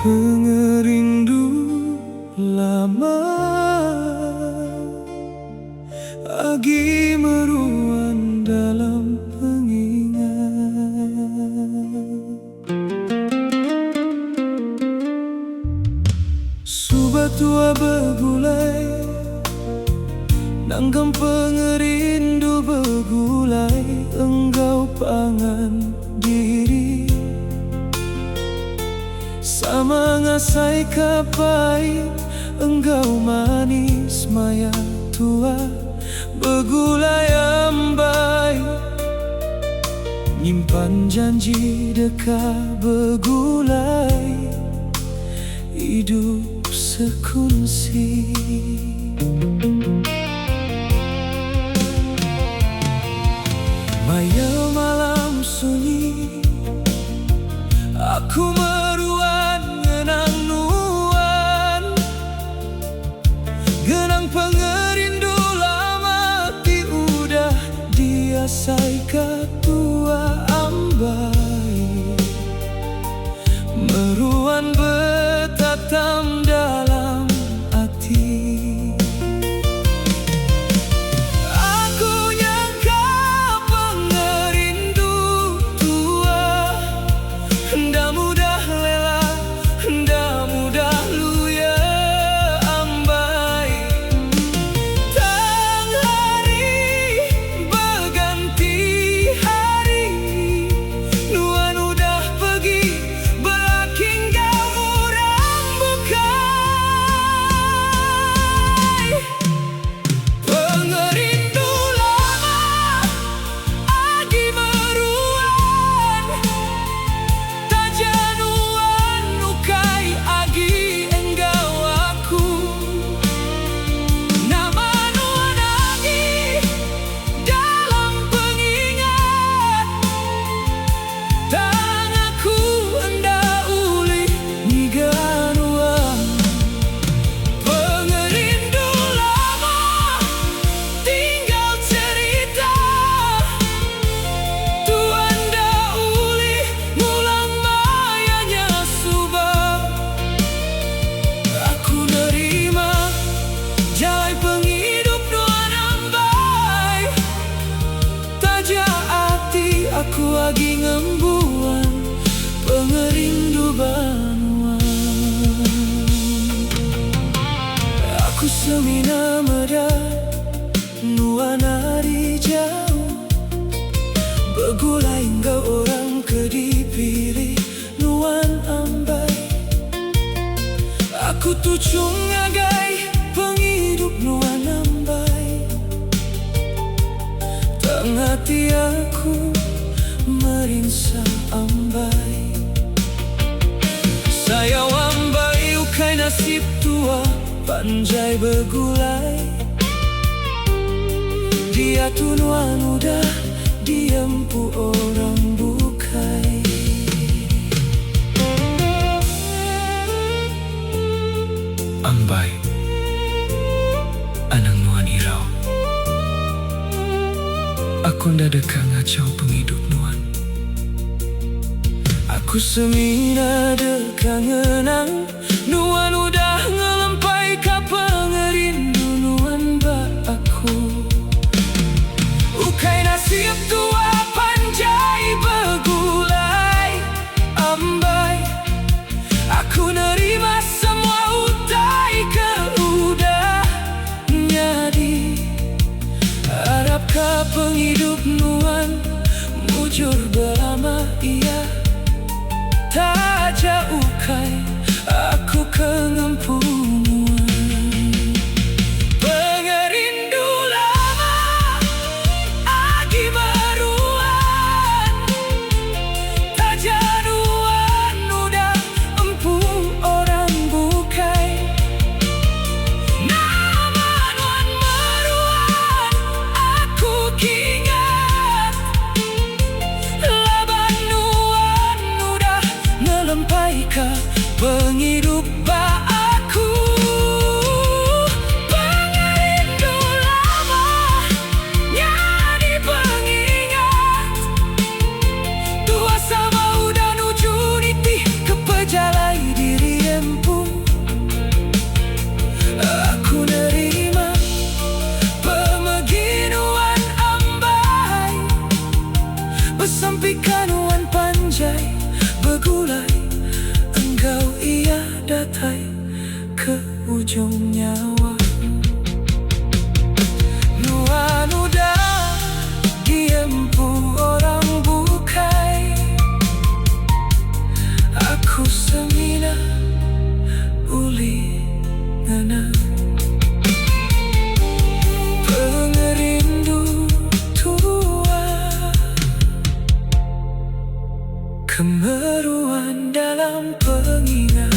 Pengerindu lama lagi meruan dalam pengingat. Subat tua begulai nanggam pengerindu begulai, enggau pangan diri sama ngasai kapai, enggau manis maya tua begulai ambai, nyimpan janji deka begulai, hidup sekunsi. Maya malam sunyi, aku meruan ngenang nuan, genang pengerindu lama ti udah diasai katua ambai, meruan betatam dalam hati. Aku lagi ngembuan pengerindu banuan. Aku semina meda nuan hari jauh, begulai enggau orang ke dipilih nuan ambai. Aku tucung ngagai penghidup nuan ambai, tengah hati aku merinsa ambai. Sayang ambai ukai nasib tua panjai begulai, dia tunuan udah diempu orang bukai. Ambai anang nuan irau, aku nda deka ngacau penghidup nuan. Aku semina deka ngenang nuan udah ngelempai ka pengerindu nuan ba aku. Ukai nasib tua panjai begulai ambai, aku nerima semua utai ke udah nyadi. Harap ka penghidup nuan mujur belama iya, tak jauh kai aku kengempuan. Kemeruan dalam pengingat